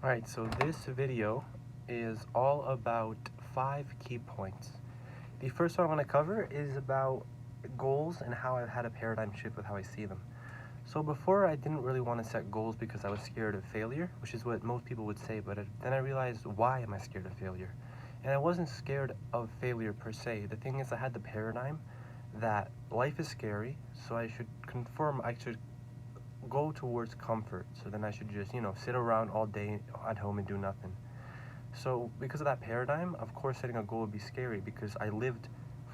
Alright, so this video is all about 5 key points. The first one I want to cover is about goals and how I've had a paradigm shift with how I see them. So before, I didn't really want to set goals because I was scared of failure, which is what most people would say, but then I realized, why am I scared of failure? And I wasn't scared of failure per se. The thing is, I had the paradigm that life is scary, so I should go towards comfort. So then I should just, sit around all day at home and do nothing. So because of that paradigm, of course, setting a goal would be scary because I lived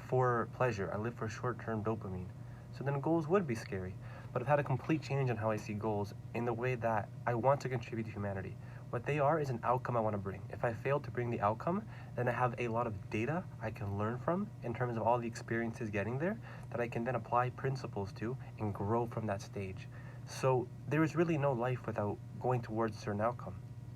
for pleasure. I lived for short-term dopamine. So then goals would be scary. But I've had a complete change in how I see goals in the way that I want to contribute to humanity. What they are is an outcome I want to bring. If I fail to bring the outcome, then I have a lot of data I can learn from in terms of all the experiences getting there that I can then apply principles to and grow from that stage. So there is really no life without going towards a certain outcome,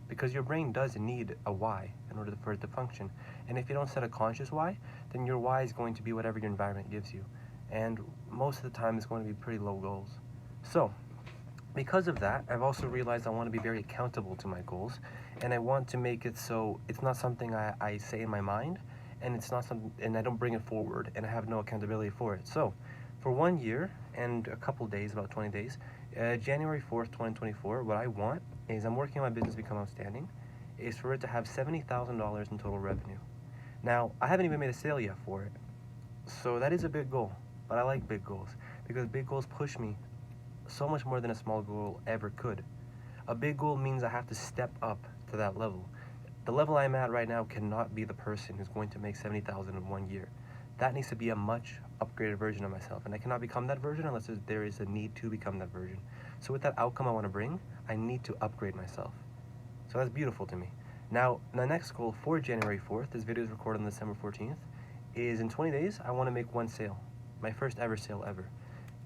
because your brain does need a why in order for it to function. And if you don't set a conscious why, then your why is going to be whatever your environment gives you. And most of the time it's going to be pretty low goals. So because of that, I've also realized I want to be very accountable to my goals, and I want to make it so it's not something I say in my mind, and it's not something, and I don't bring it forward, and I have no accountability for it. So for 1 year and a couple days, about 20 days, January 4th, 2024, what I want is, I'm working on my business become outstanding, is for it to have $70,000 in total revenue. Now, I haven't even made a sale yet for it, so that is a big goal, but I like big goals, because big goals push me so much more than a small goal ever could. A big goal means I have to step up to that level. The level I'm at right now cannot be the person who's going to make $70,000 in 1 year. That needs to be a much upgraded version of myself, and I cannot become that version unless there is a need to become that version. So with that outcome I want to bring, I need to upgrade myself. So that's beautiful to me. Now, the next goal for January 4th, this video is recorded on December 14th, is in 20 days, I want to make 1 sale. My first ever sale ever.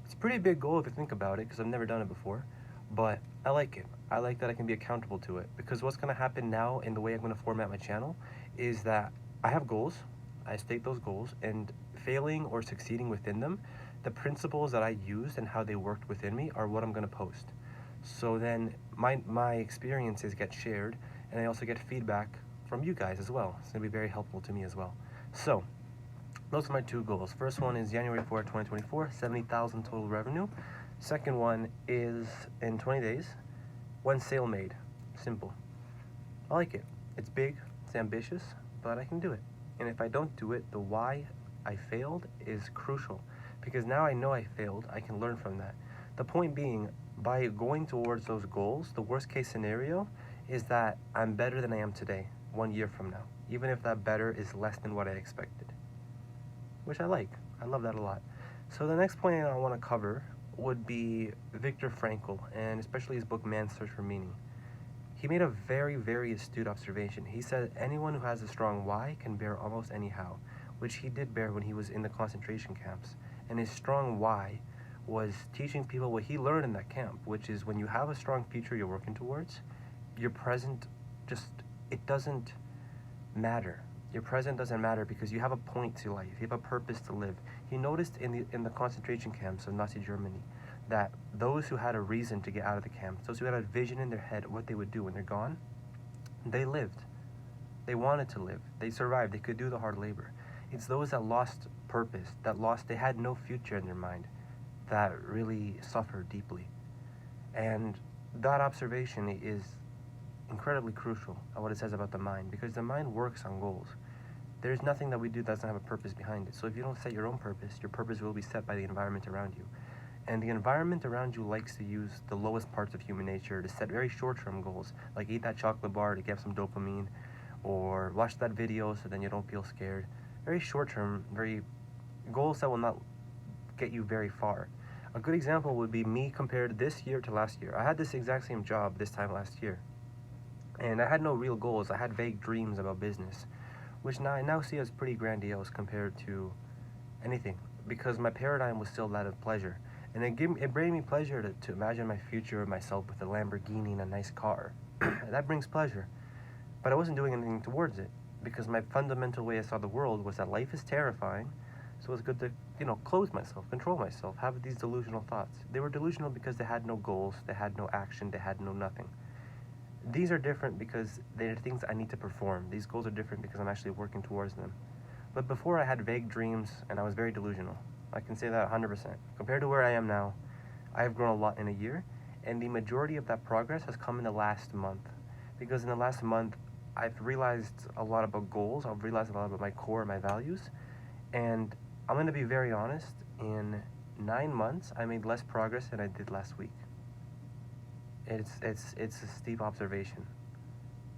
It's a pretty big goal if you think about it, because I've never done it before, but I like it. I like that I can be accountable to it, because what's going to happen now in the way I'm going to format my channel is that I have goals, I state those goals, and failing or succeeding within them, the principles that I used and how they worked within me are what I'm going to post. So then my experiences get shared, and I also get feedback from you guys as well. It's going to be very helpful to me as well. So those are my 2 goals. First one is January 4th, 2024, 70,000 total revenue. Second one is in 20 days, 1 sale made. Simple. I like it. It's big, it's ambitious, but I can do it. And if I don't do it, the why I failed is crucial, because now I know I failed, I can learn from that. The point being, by going towards those goals, the worst case scenario is that I'm better than I am today, 1 year from now, even if that better is less than what I expected, which I like. I love that a lot. So the next point I want to cover would be Viktor Frankl, and especially his book Man's Search for Meaning. He made a very, very astute observation. He said anyone who has a strong why can bear almost any how, which he did bear when he was in the concentration camps. And his strong why was teaching people what he learned in that camp, which is when you have a strong future you're working towards, your present it doesn't matter. Your present doesn't matter because you have a point to life. You have a purpose to live. He noticed in the concentration camps of Nazi Germany that those who had a reason to get out of the camps, those who had a vision in their head what they would do when they're gone, they lived. They wanted to live. They survived. They could do the hard labor. It's those that lost purpose, they had no future in their mind, that really suffered deeply. And that observation is incredibly crucial at what it says about the mind, because the mind works on goals. There's nothing that we do that doesn't have a purpose behind it. So if you don't set your own purpose, your purpose will be set by the environment around you. And the environment around you likes to use the lowest parts of human nature to set very short-term goals, like eat that chocolate bar to get some dopamine, or watch that video so then you don't feel scared. Very short-term, very goals that will not get you very far. A good example would be me compared this year to last year. I had this exact same job this time last year, and I had no real goals. I had vague dreams about business, which I now see as pretty grandiose compared to anything, because my paradigm was still that of pleasure. And it brought me pleasure to imagine my future of myself with a Lamborghini and a nice car. That brings pleasure. But I wasn't doing anything towards it, because my fundamental way I saw the world was that life is terrifying, so it's good to, close myself, control myself, have these delusional thoughts. They were delusional because they had no goals, they had no action, they had no nothing. These are different because they're things I need to perform. These goals are different because I'm actually working towards them. But before I had vague dreams and I was very delusional. I can say that 100%. Compared to where I am now, I have grown a lot in a year, and the majority of that progress has come in the last month. Because in the last month, I've realized a lot about goals, I've realized a lot about my core and my values, and I'm going to be very honest, in 9 months, I made less progress than I did last week. It's a steep observation.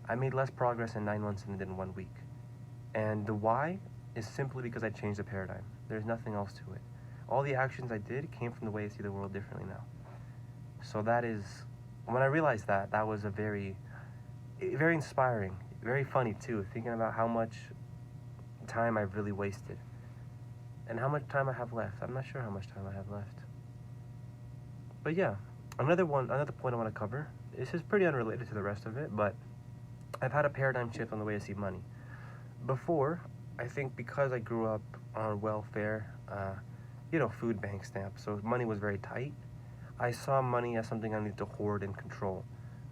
I made less progress in 9 months than I did in 1 week. And the why is simply because I changed the paradigm. There's nothing else to it. All the actions I did came from the way I see the world differently now. So that is, when I realized that, that was a very inspiring, very funny too, thinking about how much time I've really wasted. And how much time I have left. I'm not sure how much time I have left. But yeah, another point I want to cover, this is pretty unrelated to the rest of it, but I've had a paradigm shift on the way I see money. Before, I think because I grew up on welfare, food bank stamps, so money was very tight, I saw money as something I needed to hoard and control.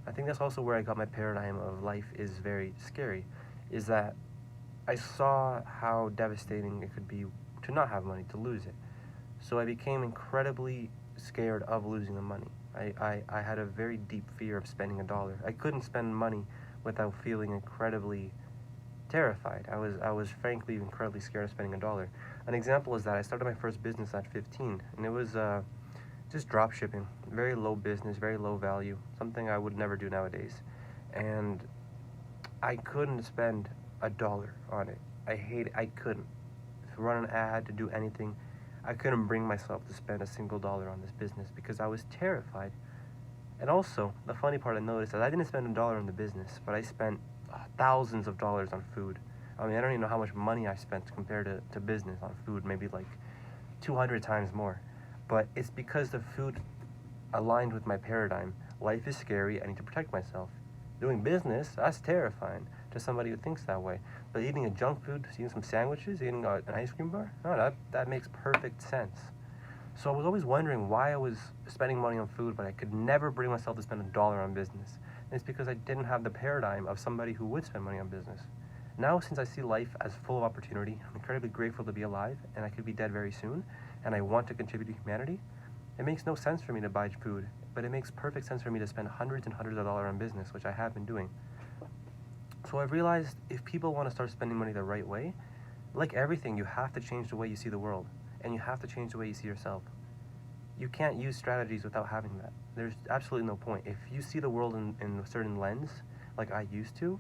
I think that's also where I got my paradigm of life is very scary, is that I saw how devastating it could be to not have money, to lose it. So I became incredibly scared of losing the money. I had a very deep fear of spending $1. I couldn't spend money without feeling incredibly terrified. I was frankly incredibly scared of spending $1. An example is that I started my first business at 15, and it was just drop shipping. Very low business, very low value, something I would never do nowadays. And I couldn't spend $1 on it. I couldn't. To run an ad, to do anything, I couldn't bring myself to spend a single dollar on this business because I was terrified. And also, the funny part I noticed is I didn't spend $1 on the business, but I spent thousands of dollars on food. I mean, I don't even know how much money I spent compared to business on food, maybe like 200 times more. But it's because the food aligned with my paradigm. Life is scary, I need to protect myself. Doing business, that's terrifying to somebody who thinks that way. But eating a junk food, eating some sandwiches, eating an ice cream bar, no, that makes perfect sense. So I was always wondering why I was spending money on food, but I could never bring myself to spend $1 on business. And it's because I didn't have the paradigm of somebody who would spend money on business. Now, since I see life as full of opportunity, I'm incredibly grateful to be alive, and I could be dead very soon, and I want to contribute to humanity. It makes no sense for me to buy food, but it makes perfect sense for me to spend hundreds and hundreds of dollars on business, which I have been doing. So I've realized if people want to start spending money the right way, like everything, you have to change the way you see the world, and you have to change the way you see yourself. You can't use strategies without having that. There's absolutely no point. If you see the world in a certain lens, like I used to,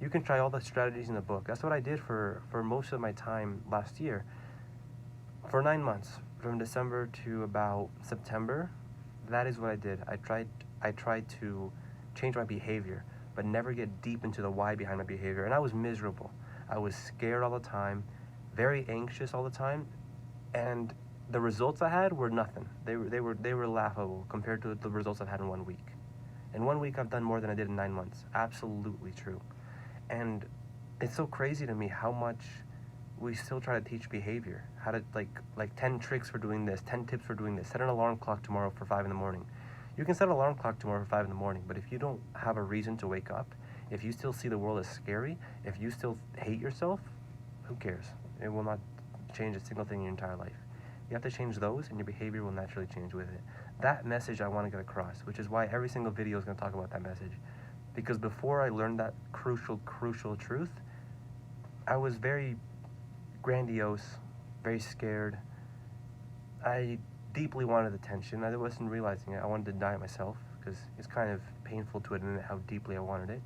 you can try all the strategies in the book. That's what I did for most of my time last year. For 9 months, from December to about September, that is what I did. I tried to change my behavior, but never get deep into the why behind my behavior. And I was miserable. I was scared all the time, very anxious all the time, and the results I had were nothing. They were laughable compared to the results I've had in 1 week. In 1 week, I've done more than I did in 9 months. Absolutely true. And it's so crazy to me how much we still try to teach behavior. How to, like 10 tricks for doing this, 10 tips for doing this. Set an alarm clock tomorrow for 5 in the morning. You can set an alarm clock tomorrow for 5 in the morning, but if you don't have a reason to wake up, if you still see the world as scary, if you still hate yourself, who cares? It will not change a single thing in your entire life. You have to change those, and your behavior will naturally change with it. That message I want to get across, which is why every single video is going to talk about that message. Because before I learned that crucial truth, I was very grandiose, very scared. I deeply wanted attention. I wasn't realizing it. I wanted to die myself, because it's kind of painful to admit how deeply I wanted it.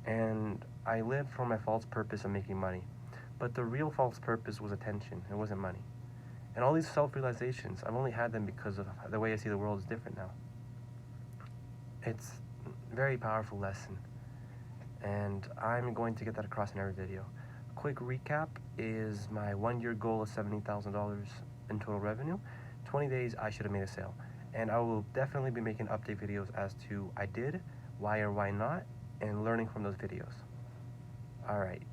And I lived for my false purpose of making money. But the real false purpose was attention. It wasn't money. And all these self-realizations, I've only had them because of the way I see the world is different now. It's a very powerful lesson, and I'm going to get that across in every video. Quick recap is my 1-year goal of $70,000 in total revenue. 20 days, I should have made a sale. And I will definitely be making update videos as to I did, why or why not, and learning from those videos. All right.